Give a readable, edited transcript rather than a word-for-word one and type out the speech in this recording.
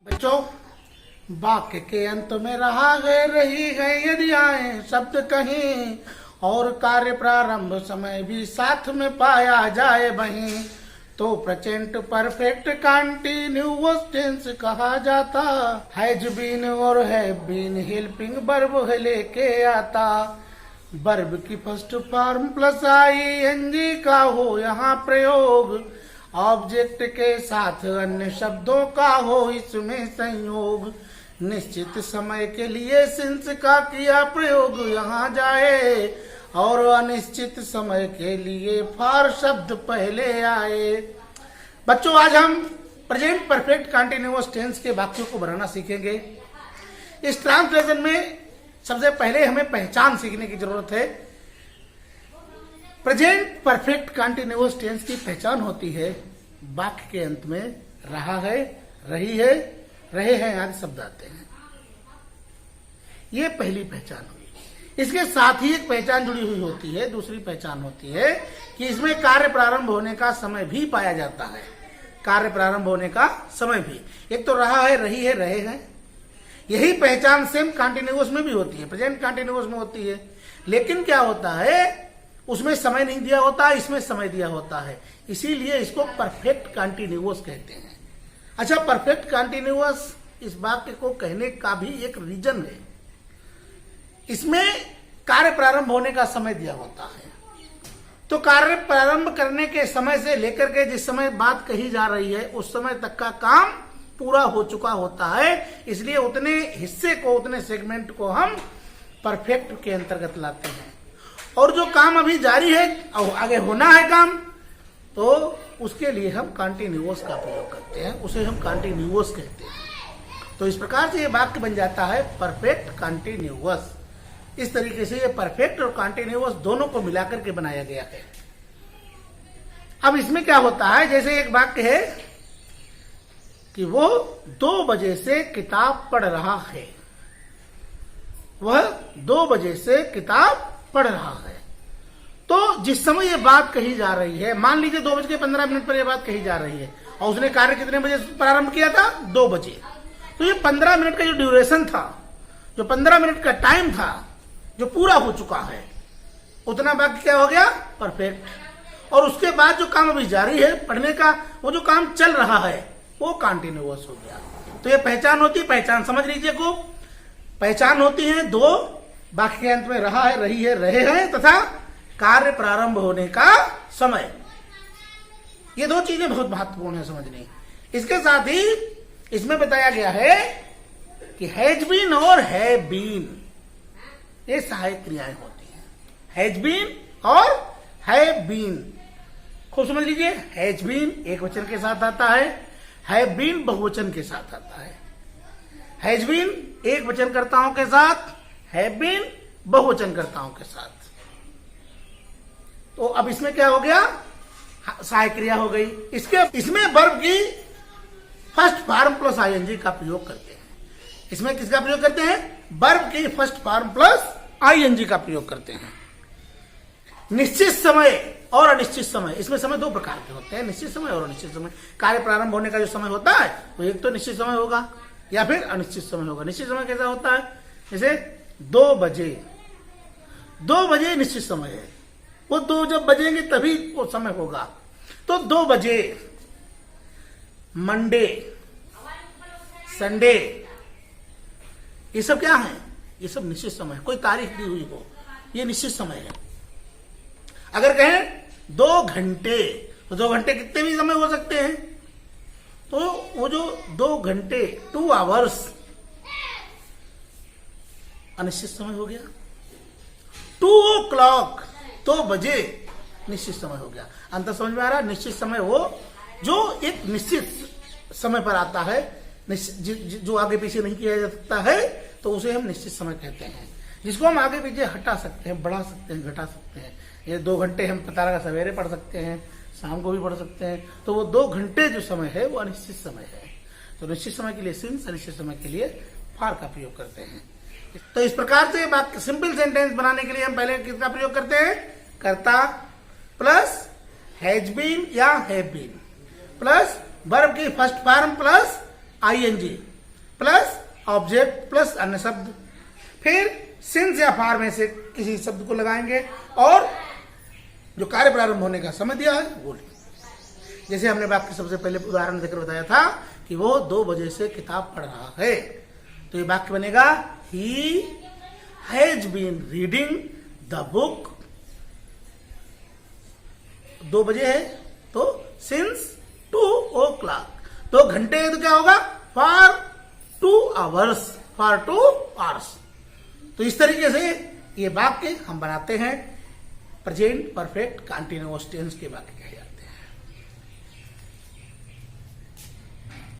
बच्चों, वाक्य के अंत में रहा है रही है यदि आए शब्द कहीं और कार्य प्रारंभ समय भी साथ में पाया जाए वहीं तो प्रेजेंट परफेक्ट कंटीन्यूअस टेंस कहा जाता। हैज बीन और हैव बीन हेल्पिंग वर्ब है लेके आता। वर्ब की फर्स्ट फॉर्म प्लस आईएनजी का हो यहाँ प्रयोग। ऑब्जेक्ट के साथ अन्य शब्दों का हो इसमें संयोग। निश्चित समय के लिए सिंस का किया प्रयोग यहाँ जाए और अनिश्चित समय के लिए फॉर शब्द पहले आए। बच्चों, आज हम प्रेजेंट परफेक्ट कंटीन्यूअस टेंस के वाक्यों को बनाना सीखेंगे। इस ट्रांसलेशन में सबसे पहले हमें पहचान सीखने की जरूरत है। प्रेजेंट परफेक्ट कंटीन्यूअस टेंस की पहचान होती है वाक्य के अंत में रहा है, रही है, रहे हैं आदि शब्द आते हैं। ये पहली पहचान हुई। इसके साथ ही एक पहचान जुड़ी हुई होती है। दूसरी पहचान होती है कि इसमें कार्य प्रारंभ होने का समय भी पाया जाता है। कार्य प्रारंभ होने का समय भी, एक तो रहा है, रही है, रहे हैं। यही पहचान सेम कंटीन्यूअस में भी होती है, प्रेजेंट कंटीन्यूअस में होती है। लेकिन क्या होता है, उसमें समय नहीं दिया होता, इसमें समय दिया होता है। इसीलिए इसको परफेक्ट कंटीन्यूअस कहते हैं। अच्छा, परफेक्ट कंटीन्यूअस इस वाक्य को कहने का भी एक रीजन है। इसमें कार्य प्रारंभ होने का समय दिया होता है, तो कार्य प्रारंभ करने के समय से लेकर के जिस समय बात कही जा रही है उस समय तक का काम पूरा हो चुका होता है। इसलिए उतने हिस्से को, उतने सेगमेंट को हम परफेक्ट के अंतर्गत लाते हैं। और जो काम अभी जारी है और आगे होना है काम, तो उसके लिए हम कंटीन्यूअस का प्रयोग करते हैं, उसे हम कंटीन्यूअस कहते हैं। तो इस प्रकार से ये वाक्य बन जाता है परफेक्ट कंटीन्यूअस। इस तरीके से ये परफेक्ट और कंटीन्यूअस दोनों को मिलाकर के बनाया गया है। अब इसमें क्या होता है, जैसे एक वाक्य है कि वो 2 बजे से किताब पढ़ रहा है। वह 2 बजे से किताब पढ़ रहा है। तो जिस समय ये बात कही जा रही है, मान लीजिए 2:15 पर यह बात कही जा रही है और उसने कार्य कितने बजे प्रारंभ किया था, 2 बजे। तो ये 15 मिनट का जो ड्यूरेशन था, जो 15 मिनट का टाइम था, जो पूरा हो चुका है, उतना वाक्य क्या हो गया, परफेक्ट। और उसके बाद जो काम अभी जारी है पढ़ने का, वो जो काम चल रहा है वो कंटीन्यूअस हो गया। तो ये पहचान होती है, पहचान समझ लीजिए को। पहचान होती है 2, वाक्य के अंत में रहा है, रही है, रहे हैं तथा कार्य प्रारंभ होने का समय। ये 2 चीजें बहुत महत्वपूर्ण है समझनी। इसके साथ ही इसमें बताया गया है कि हैज बीन और हैव बीन, ये सहायक क्रियाएं होती हैं। हैज बीन और हैव बीन खूब समझ लीजिए। हैज बीन एक वचन के साथ आता है, हैव बीन बहुवचन के साथ आता है। हैज बीन एक वचनकर्ताओं के साथ, हैव बीन बहुवचनकर्ताओं के साथ। तो अब इसमें क्या हो गया, सहायक क्रिया हो गई। इसमें वर्ब की फर्स्ट फॉर्म प्लस आईएनजी का प्रयोग करते हैं। इसमें किसका प्रयोग करते हैं, वर्ब की फर्स्ट फॉर्म प्लस आईएनजी का प्रयोग करते हैं। निश्चित समय और अनिश्चित समय, इसमें समय 2 प्रकार के होते हैं, निश्चित समय और अनिश्चित समय। कार्य प्रारंभ होने का जो समय होता है वो एक तो निश्चित समय होगा या फिर अनिश्चित समय होगा। निश्चित समय कैसा होता है, जैसे 2 बजे, 2 बजे निश्चित समय है, वो 2 जब बजेंगे तभी वो समय होगा। तो 2 बजे, मंडे, संडे, ये सब क्या है, ये सब निश्चित समय है। कोई तारीख दी हुई हो, ये निश्चित समय है। अगर कहें 2 घंटे, तो 2 घंटे कितने भी समय हो सकते हैं। तो वो जो 2 घंटे, 2 आवर्स, अनिश्चित समय हो गया। 2 o'clock, 2 बजे, निश्चित समय हो गया। अंतर समझ में आ रहा है। निश्चित समय वो जो एक निश्चित समय पर आता है, जो आगे पीछे नहीं किया जा सकता है, तो उसे हम निश्चित समय कहते हैं। जिसको हम आगे पीछे हटा सकते हैं, बढ़ा सकते हैं, घटा सकते हैं। ये 2 घंटे हम पता लगा सवेरे पढ़ सकते हैं, शाम को भी पढ़ सकते हैं। तो वो 2 घंटे जो समय है वो अनिश्चित समय है। तो निश्चित समय के लिए सिंस, अनिश्चित समय के लिए फॉर का प्रयोग करते हैं। तो इस प्रकार से वाक्य सिंपल सेंटेंस बनाने के लिए हम पहले किसका प्रयोग करते हैं, कर्ता प्लस हैज बीन या हैव बीन प्लस वर्ब की first form plus ING plus object plus अन्य शब्द, फिर सिंस या फार में से किसी शब्द को लगाएंगे और जो कार्य प्रारंभ होने का समय दिया है वो लिखेंगे। जैसे हमने वाक्य सबसे पहले उदाहरण देकर बताया था कि वो 2 बजे से किताब पढ़ रहा है, तो ये वाक्य बनेगा he has been reading the book. 2 बजे है तो सिंस 2 o'clock, 2 घंटे है तो क्या होगा फॉर 2 hours, फॉर 2 hours। तो इस तरीके से ये वाक्य हम बनाते हैं प्रेजेंट परफेक्ट कंटीन्यूअस टेंस के वाक्य।